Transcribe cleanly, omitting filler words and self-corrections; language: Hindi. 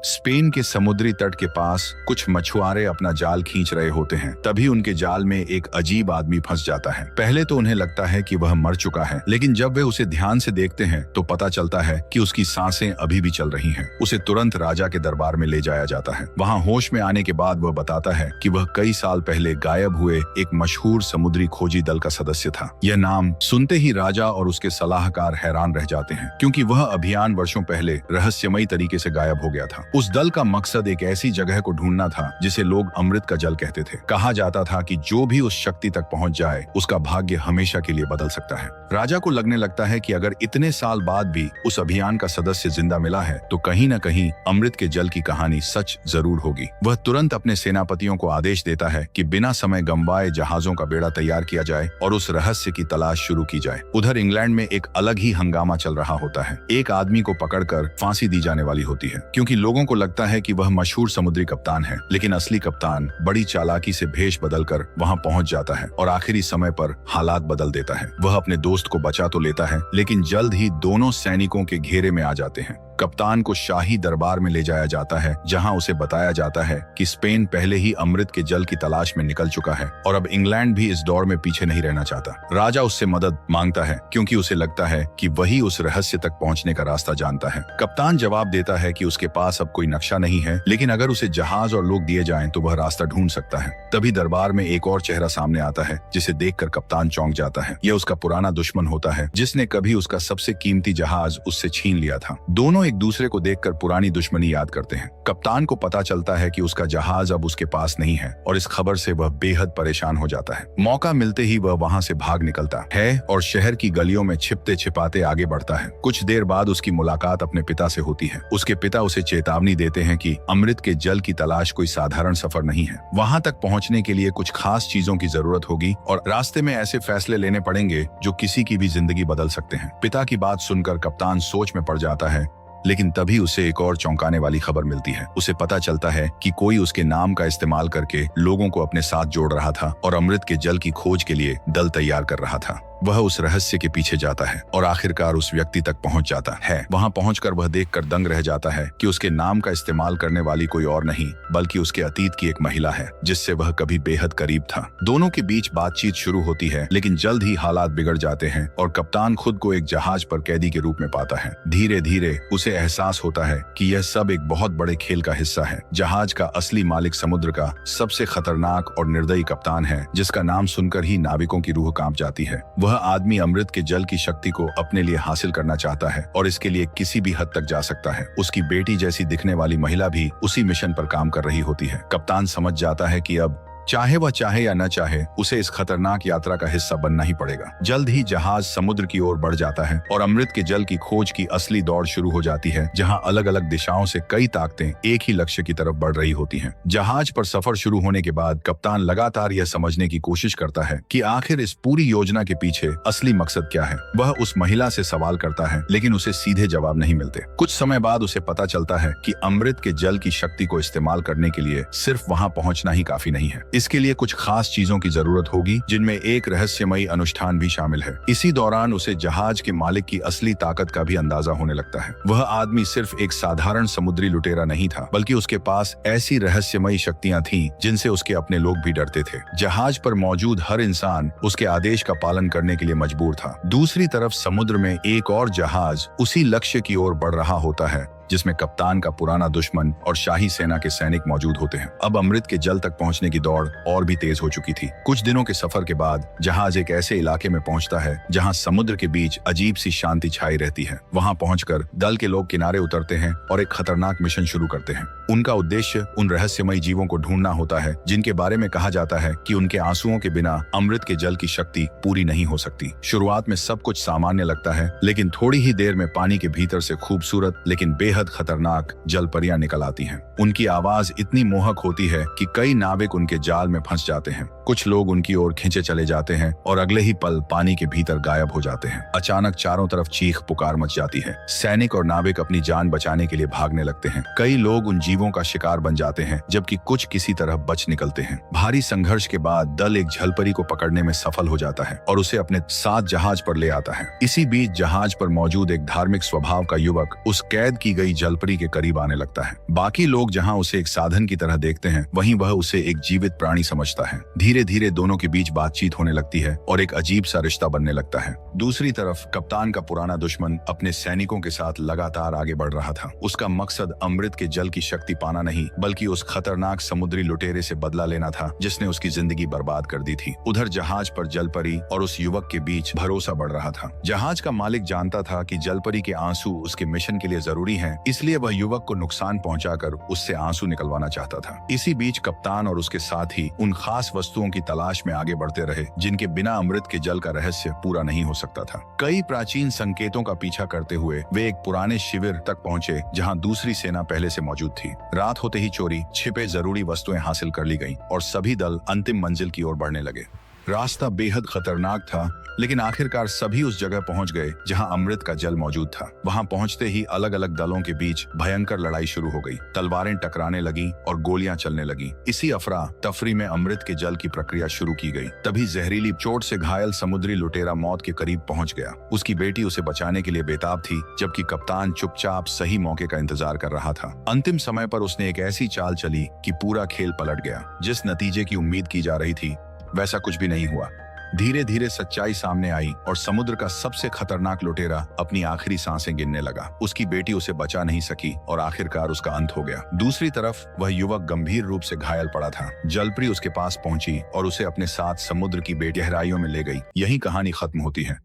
स्पेन के समुद्री तट के पास कुछ मछुआरे अपना जाल खींच रहे होते हैं। तभी उनके जाल में एक अजीब आदमी फंस जाता है। पहले तो उन्हें लगता है कि वह मर चुका है, लेकिन जब वे उसे ध्यान से देखते हैं तो पता चलता है कि उसकी सांसें अभी भी चल रही हैं। उसे तुरंत राजा के दरबार में ले जाया जाता है। वहाँ होश में आने के बाद वह बताता है कि वह कई साल पहले गायब हुए एक मशहूर समुद्री खोजी दल का सदस्य था। यह नाम सुनते ही राजा और उसके सलाहकार हैरान रह जाते हैं, क्योंकि वह अभियान वर्षों पहले रहस्यमयी तरीके से गायब हो गया था। उस दल का मकसद एक ऐसी जगह को ढूंढना था जिसे लोग अमृत का जल कहते थे। कहा जाता था कि जो भी उस शक्ति तक पहुंच जाए उसका भाग्य हमेशा के लिए बदल सकता है। राजा को लगने लगता है कि अगर इतने साल बाद भी उस अभियान का सदस्य जिंदा मिला है तो कहीं न कहीं अमृत के जल की कहानी सच जरूर होगी। वह तुरंत अपने सेनापतियों को आदेश देता है कि बिना समय गंवाए जहाजों का बेड़ा तैयार किया जाए और उस रहस्य की तलाश शुरू की जाए। उधर इंग्लैंड में एक अलग ही हंगामा चल रहा होता है। एक आदमी को पकड़कर फांसी दी जाने वाली होती है, क्योंकि लोगों को लगता है कि वह मशहूर समुद्री कप्तान है। लेकिन असली कप्तान बड़ी चालाकी से भेष बदलकर वहां पहुंच जाता है और आखिरी समय पर हालात बदल देता है। वह अपने दोस्त को बचा तो लेता है, लेकिन जल्द ही दोनों सैनिकों के घेरे में आ जाते हैं। कप्तान को शाही दरबार में ले जाया जाता है, जहां उसे बताया जाता है कि स्पेन पहले ही अमृत के जल की तलाश में निकल चुका है और अब इंग्लैंड भी इस दौड़ में पीछे नहीं रहना चाहता। राजा उससे मदद मांगता है, क्योंकि उसे लगता है कि वही उस रहस्य तक पहुंचने का रास्ता जानता है। कप्तान जवाब देता है कि उसके पास अब कोई नक्शा नहीं है, लेकिन अगर उसे जहाज और लोग दिए जाएं तो वह रास्ता ढूंढ सकता है। तभी दरबार में एक और चेहरा सामने आता है, जिसे देखकर कप्तान चौंक जाता है। यह उसका पुराना दुश्मन होता है, जिसने कभी उसका सबसे कीमती जहाज उससे छीन लिया था। दोनों एक दूसरे को देखकर पुरानी दुश्मनी याद करते हैं। कप्तान को पता चलता है कि उसका जहाज अब उसके पास नहीं है और इस खबर से वह बेहद परेशान हो जाता है। मौका मिलते ही वह वहां से भाग निकलता है और शहर की गलियों में छिपते छिपाते आगे बढ़ता है। कुछ देर बाद उसकी मुलाकात अपने पिता से होती है। उसके पिता उसे चेतावनी देते हैं कि अमृत के जल की तलाश कोई साधारण सफर नहीं है। वहां तक पहुंचने के लिए कुछ खास चीजों की जरूरत होगी और रास्ते में ऐसे फैसले लेने पड़ेंगे जो किसी की भी जिंदगी बदल सकते हैं। पिता की बात सुनकर कप्तान सोच में पड़ जाता है, लेकिन तभी उसे एक और चौंकाने वाली खबर मिलती है। उसे पता चलता है कि कोई उसके नाम का इस्तेमाल करके लोगों को अपने साथ जोड़ रहा था और अमृत के जल की खोज के लिए दल तैयार कर रहा था। वह उस रहस्य के पीछे जाता है और आखिरकार उस व्यक्ति तक पहुंच जाता है। वहां पहुंचकर वह देखकर दंग रह जाता है कि उसके नाम का इस्तेमाल करने वाली कोई और नहीं बल्कि उसके अतीत की एक महिला है, जिससे वह कभी बेहद करीब था। दोनों के बीच बातचीत शुरू होती है, लेकिन जल्द ही हालात बिगड़ जाते हैं और कप्तान खुद को एक जहाज पर कैदी के रूप में पाता है। धीरे धीरे उसे एहसास होता है कि यह सब एक बहुत बड़े खेल का हिस्सा है। जहाज का असली मालिक समुद्र का सबसे खतरनाक और निर्दयी कप्तान है, जिसका नाम सुनकर ही नाविकों की रूह कांप जाती है। वह आदमी अमृत के जल की शक्ति को अपने लिए हासिल करना चाहता है और इसके लिए किसी भी हद तक जा सकता है। उसकी बेटी जैसी दिखने वाली महिला भी उसी मिशन पर काम कर रही होती है। कप्तान समझ जाता है कि अब चाहे वह चाहे या न चाहे उसे इस खतरनाक यात्रा का हिस्सा बनना ही पड़ेगा। जल्द ही जहाज समुद्र की ओर बढ़ जाता है और अमृत के जल की खोज की असली दौड़ शुरू हो जाती है, जहां अलग अलग दिशाओं से कई ताकतें एक ही लक्ष्य की तरफ बढ़ रही होती हैं। जहाज पर सफर शुरू होने के बाद कप्तान लगातार यह समझने की कोशिश करता है कि आखिर इस पूरी योजना के पीछे असली मकसद क्या है। वह उस महिला से सवाल करता है, लेकिन उसे सीधे जवाब नहीं मिलते। कुछ समय बाद उसे पता चलता है कि अमृत के जल की शक्ति को इस्तेमाल करने के लिए सिर्फ वहां पहुंचना ही काफी नहीं है। इसके लिए कुछ खास चीजों की जरूरत होगी, जिनमें एक रहस्यमयी अनुष्ठान भी शामिल है। इसी दौरान उसे जहाज के मालिक की असली ताकत का भी अंदाजा होने लगता है। वह आदमी सिर्फ एक साधारण समुद्री लुटेरा नहीं था, बल्कि उसके पास ऐसी रहस्यमयी शक्तियां थीं जिनसे उसके अपने लोग भी डरते थे। जहाज पर मौजूद हर इंसान उसके आदेश का पालन करने के लिए मजबूर था। दूसरी तरफ समुद्र में एक और जहाज उसी लक्ष्य की ओर बढ़ रहा होता है, जिसमें कप्तान का पुराना दुश्मन और शाही सेना के सैनिक मौजूद होते हैं। अब अमृत के जल तक पहुंचने की दौड़ और भी तेज हो चुकी थी। कुछ दिनों के सफर के बाद जहाज एक ऐसे इलाके में पहुंचता है जहां समुद्र के बीच अजीब सी शांति छाई रहती है। वहां पहुंचकर दल के लोग किनारे उतरते हैं और एक खतरनाक मिशन शुरू करते हैं। उनका उद्देश्य उन रहस्यमयी जीवों को ढूंढना होता है जिनके बारे में कहा जाता है कि उनके आंसुओं के बिना अमृत के जल की शक्ति पूरी नहीं हो सकती। शुरुआत में सब कुछ सामान्य लगता है, लेकिन थोड़ी ही देर में पानी के भीतर से खूबसूरत लेकिन बेहद खतरनाक जलपरियां निकल आती हैं। उनकी आवाज इतनी मोहक होती है कि कई नाविक उनके जाल में फंस जाते हैं। कुछ लोग उनकी ओर खींचे चले जाते हैं और अगले ही पल पानी के भीतर गायब हो जाते हैं। अचानक चारों तरफ चीख पुकार मच जाती है। सैनिक और नाविक अपनी जान बचाने के लिए भागने लगते हैं। कई लोग उन जीवों का शिकार बन जाते हैं, जबकि कुछ किसी तरह बच निकलते हैं। भारी संघर्ष के बाद दल एक झलपरी को पकड़ने में सफल हो जाता है और उसे अपने साथ जहाज पर ले आता है। इसी बीच जहाज पर मौजूद एक धार्मिक स्वभाव का युवक उस कैद की गई लुटेरी जलपरी के करीब आने लगता है। बाकी लोग जहाँ उसे एक साधन की तरह देखते हैं, वहीं वह उसे एक जीवित प्राणी समझता है। धीरे धीरे दोनों के बीच बातचीत होने लगती है और एक अजीब सा रिश्ता बनने लगता है। दूसरी तरफ कप्तान का पुराना दुश्मन अपने सैनिकों के साथ लगातार आगे बढ़ रहा था। उसका मकसद अमृत के जल की शक्ति पाना नहीं, बल्कि उस खतरनाक समुद्री लुटेरे से बदला लेना था जिसने उसकी जिंदगी बर्बाद कर दी थी। उधर जहाज पर जलपरी और उस युवक के बीच भरोसा बढ़ रहा था। जहाज का मालिक जानता था कि जलपरी के आंसू उसके मिशन के लिए जरूरी हैं, इसलिए वह युवक को नुकसान पहुंचाकर उससे आंसू निकलवाना चाहता था। इसी बीच कप्तान और उसके साथी उन खास वस्तुओं की तलाश में आगे बढ़ते रहे जिनके बिना अमृत के जल का रहस्य पूरा नहीं हो सकता था। कई प्राचीन संकेतों का पीछा करते हुए वे एक पुराने शिविर तक पहुंचे जहां दूसरी सेना पहले से मौजूद थी। रात होते ही चोरी छिपे जरूरी वस्तुएं हासिल कर ली गईं और सभी दल अंतिम मंजिल की ओर बढ़ने लगे। रास्ता बेहद खतरनाक था, लेकिन आखिरकार सभी उस जगह पहुंच गए जहां अमृत का जल मौजूद था। वहां पहुंचते ही अलग अलग दलों के बीच भयंकर लड़ाई शुरू हो गई। तलवारें टकराने लगी और गोलियां चलने लगी। इसी अफरा तफरी में अमृत के जल की प्रक्रिया शुरू की गई। तभी जहरीली चोट से घायल समुद्री लुटेरा मौत के करीब पहुंच गया। उसकी बेटी उसे बचाने के लिए बेताब थी, जबकि कप्तान चुपचाप सही मौके का इंतजार कर रहा था। अंतिम समय पर उसने एक ऐसी चाल चली कि पूरा खेल पलट गया। जिस नतीजे की उम्मीद की जा रही थी वैसा कुछ भी नहीं हुआ। धीरे धीरे सच्चाई सामने आई और समुद्र का सबसे खतरनाक लुटेरा अपनी आखिरी सांसें गिनने लगा। उसकी बेटी उसे बचा नहीं सकी और आखिरकार उसका अंत हो गया। दूसरी तरफ वह युवक गंभीर रूप से घायल पड़ा था। जलपरी उसके पास पहुंची और उसे अपने साथ समुद्र की गहराइयों में ले गई। यही कहानी खत्म होती है।